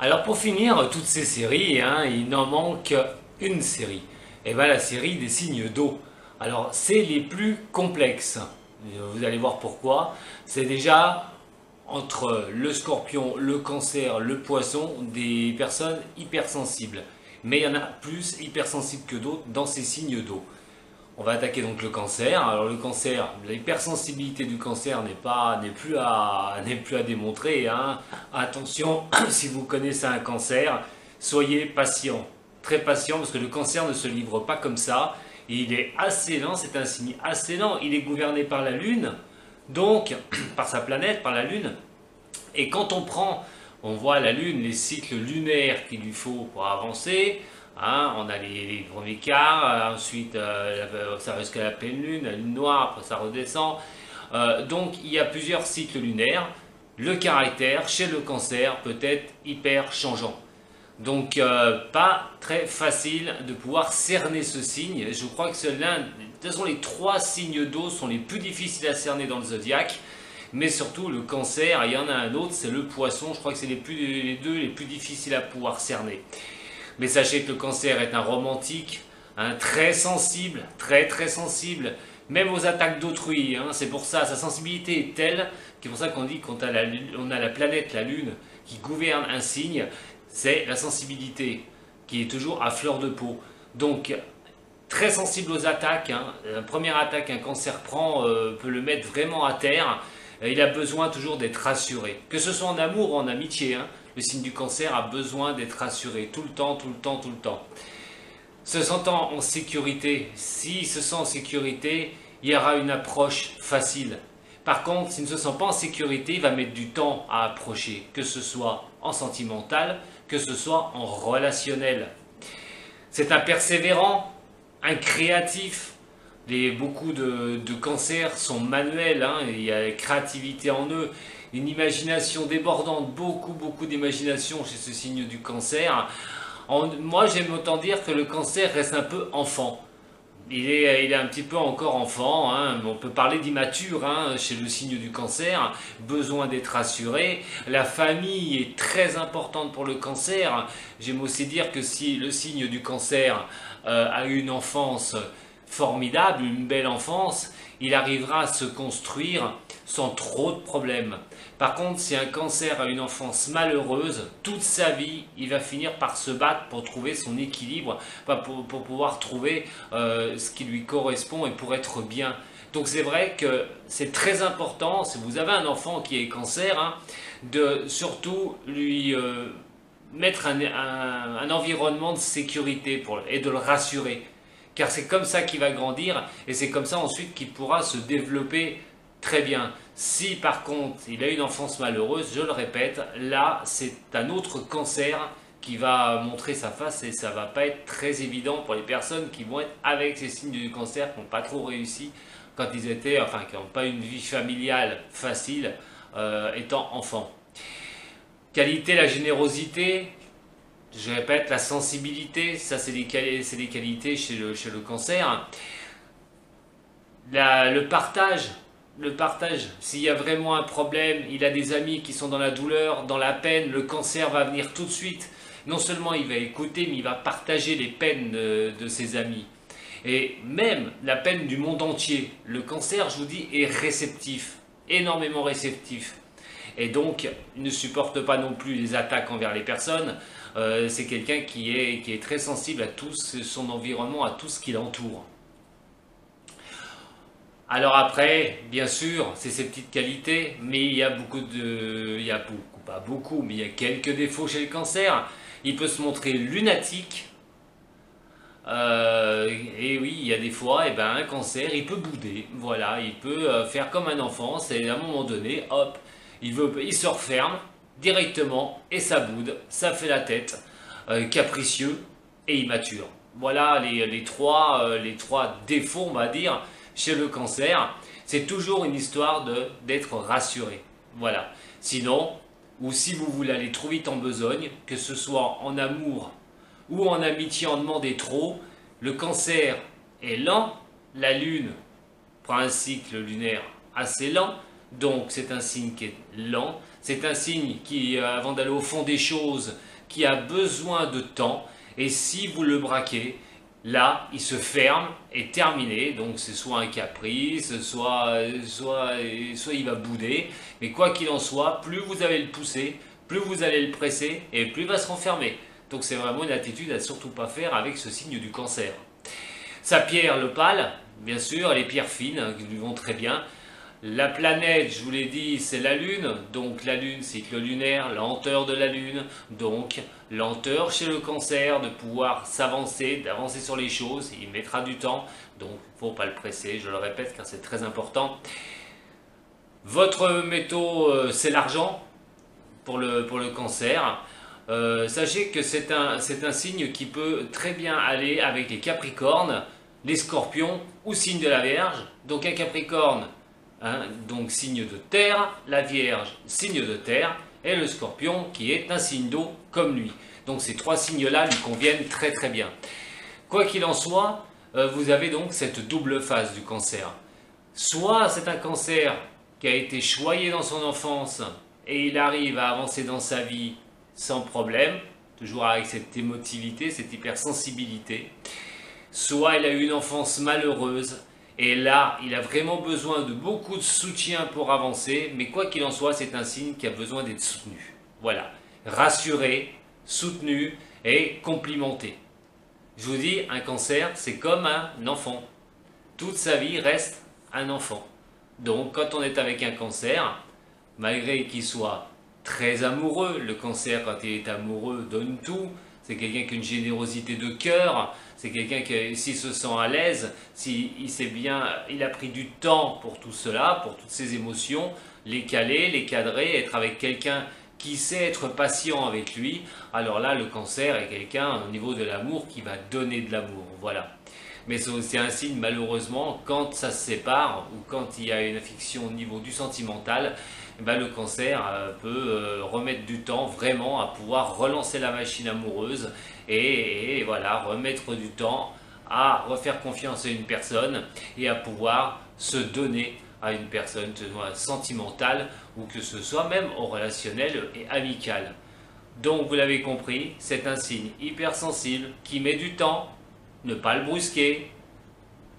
Alors pour finir toutes ces séries, hein, il n'en manque une série. Et bien la série des signes d'eau. Alors c'est les plus complexes. Vous allez voir pourquoi. C'est déjà entre le scorpion, le cancer, le poisson, des personnes hypersensibles. Mais il y en a plus hypersensibles que d'autres dans ces signes d'eau. On va attaquer donc le cancer. Alors le cancer, l'hypersensibilité du cancer n'est plus à démontrer, hein. Attention, si vous connaissez un cancer, soyez patient, très patient, parce que le cancer ne se livre pas comme ça. Il est assez lent, c'est un signe assez lent. Il est gouverné par la Lune, donc par sa planète, par la Lune. Et quand on voit la Lune, les cycles lunaires qu'il lui faut pour avancer. Hein, on a les premiers quarts, ensuite ça va jusqu'à la pleine lune, la lune noire, après ça redescend. Donc il y a plusieurs cycles lunaires. Le caractère chez le cancer peut être hyper changeant. Donc pas très facile de pouvoir cerner ce signe. Je crois que c'est l'un, de toute façon les trois signes d'eau sont les plus difficiles à cerner dans le zodiaque. Mais surtout le cancer, il y en a un autre, c'est le poisson. Je crois que c'est les deux les plus difficiles à pouvoir cerner. Mais sachez que le cancer est un romantique, un très sensible, très très sensible, même aux attaques d'autrui. Hein. C'est pour ça, sa sensibilité est telle, c'est pour ça qu'on dit qu'on a la planète, la Lune, qui gouverne un signe, c'est la sensibilité, qui est toujours à fleur de peau. Donc, très sensible aux attaques. Hein. La première attaque qu'un cancer prend peut le mettre vraiment à terre. Il a besoin toujours d'être rassuré, que ce soit en amour ou en amitié. Hein. Le signe du cancer a besoin d'être rassuré tout le temps, tout le temps, tout le temps. Se sentant en sécurité, s'il se sent en sécurité, il y aura une approche facile. Par contre, s'il ne se sent pas en sécurité, il va mettre du temps à approcher, que ce soit en sentimental, que ce soit en relationnel. C'est un persévérant, un créatif. Beaucoup de cancers sont manuels, hein, il y a la créativité en eux, une imagination débordante, beaucoup d'imagination chez ce signe du cancer. Moi j'aime autant dire que le cancer reste un peu enfant. Il est un petit peu encore enfant, hein. On peut parler d'immature, hein, chez le signe du cancer, besoin d'être rassuré. La famille est très importante pour le cancer. J'aime aussi dire que si le signe du cancer a eu une enfance formidable, une belle enfance, il arrivera à se construire sans trop de problèmes. Par contre, si un cancer a une enfance malheureuse, toute sa vie, il va finir par se battre pour trouver son équilibre, pour pouvoir trouver ce qui lui correspond et pour être bien. Donc c'est vrai que c'est très important, si vous avez un enfant qui est cancer, hein, de surtout lui mettre un environnement de sécurité et de le rassurer. Car c'est comme ça qu'il va grandir et c'est comme ça ensuite qu'il pourra se développer très bien. Si par contre il a une enfance malheureuse, je le répète, là c'est un autre cancer qui va montrer sa face et ça va pas être très évident pour les personnes qui vont être avec ces signes du cancer, qui n'ont pas trop réussi quand ils étaient, enfin qui n'ont pas une vie familiale facile étant enfants. Qualité, la générosité. Je répète, la sensibilité, ça c'est des qualités chez le cancer. Le partage, s'il y a vraiment un problème, il a des amis qui sont dans la douleur, dans la peine, le cancer va venir tout de suite. Non seulement il va écouter, mais il va partager les peines de ses amis. Et même la peine du monde entier. Le cancer, je vous dis, est réceptif, énormément réceptif. Et donc, il ne supporte pas non plus les attaques envers les personnes. C'est quelqu'un qui est très sensible à tout son environnement, à tout ce qui l'entoure. Alors après, bien sûr, c'est ses petites qualités, mais il y a pas beaucoup, mais il y a quelques défauts chez le cancer. Il peut se montrer lunatique. Et oui, il y a des fois, un cancer, il peut bouder. Voilà, il peut faire comme un enfant. C'est à un moment donné, hop, il se referme directement et ça boude, ça fait la tête, capricieux et immature. Voilà les trois défauts, on va dire, chez le cancer. C'est toujours une histoire d'être rassuré. Voilà. Sinon, ou si vous voulez aller trop vite en besogne, que ce soit en amour ou en amitié en demander trop, le cancer est lent, la lune prend un cycle lunaire assez lent, donc c'est un signe qui est lent, C'est un signe qui, avant d'aller au fond des choses, qui a besoin de temps. Et si vous le braquez, là, il se ferme et terminé. Donc c'est soit un caprice, soit il va bouder. Mais quoi qu'il en soit, plus vous allez le pousser, plus vous allez le presser et plus il va se renfermer. Donc c'est vraiment une attitude à ne surtout pas faire avec ce signe du Cancer. Sa pierre, l'opale, bien sûr, les pierres fines qui lui vont très bien. La planète, je vous l'ai dit, c'est la Lune. Donc la Lune, cycle lunaire, lenteur de la Lune. Donc lenteur chez le Cancer de pouvoir s'avancer, d'avancer sur les choses. Il mettra du temps, donc il ne faut pas le presser, je le répète car c'est très important. Votre métaux, c'est l'argent pour le Cancer. Sachez que c'est un signe qui peut très bien aller avec les Capricornes, les Scorpions ou signe de la Vierge. Donc un Capricorne, donc signe de terre, la Vierge, signe de terre, et le Scorpion qui est un signe d'eau comme lui. Donc ces trois signes-là lui conviennent très très bien. Quoi qu'il en soit, vous avez donc cette double phase du Cancer. Soit c'est un Cancer qui a été choyé dans son enfance et il arrive à avancer dans sa vie sans problème, toujours avec cette émotivité, cette hypersensibilité. Soit il a eu une enfance malheureuse et là il a vraiment besoin de beaucoup de soutien pour avancer, mais quoi qu'il en soit, c'est un signe qui a besoin d'être soutenu. Voilà, rassuré, soutenu et complimenté. Je vous dis, un Cancer, c'est comme un enfant. Toute sa vie reste un enfant. Donc quand on est avec un Cancer, malgré qu'il soit très amoureux, le Cancer quand il est amoureux donne tout, c'est quelqu'un qui a une générosité de cœur, c'est quelqu'un qui s'il se sent à l'aise, s'il sait bien, il a pris du temps pour tout cela, pour toutes ces émotions, les caler, les cadrer, être avec quelqu'un qui sait être patient avec lui, alors là le Cancer est quelqu'un au niveau de l'amour qui va donner de l'amour, voilà. Mais c'est aussi un signe malheureusement quand ça se sépare ou quand il y a une affection au niveau du sentimental, ben, le Cancer peut remettre du temps vraiment à pouvoir relancer la machine amoureuse et voilà, remettre du temps à refaire confiance à une personne et à pouvoir se donner à une personne, que ce soit sentimentale ou que ce soit même au relationnel et amical. Donc vous l'avez compris, c'est un signe hypersensible qui met du temps, ne pas le brusquer,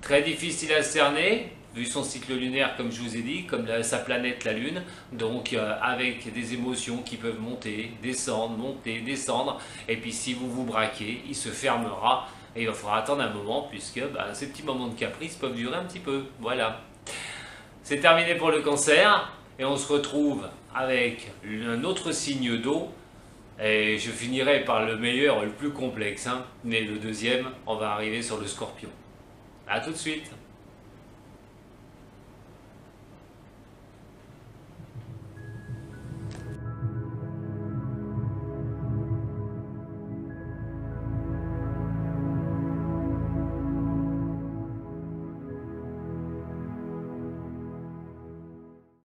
très difficile à cerner, vu son cycle lunaire comme je vous ai dit, comme sa planète la Lune, donc avec des émotions qui peuvent monter, descendre, et puis si vous vous braquez, il se fermera, et il va falloir attendre un moment, puisque ces petits moments de caprice peuvent durer un petit peu, voilà. C'est terminé pour le Cancer, et on se retrouve avec un autre signe d'eau, et je finirai par le meilleur, le plus complexe, mais le deuxième, on va arriver sur le Scorpion. A tout de suite.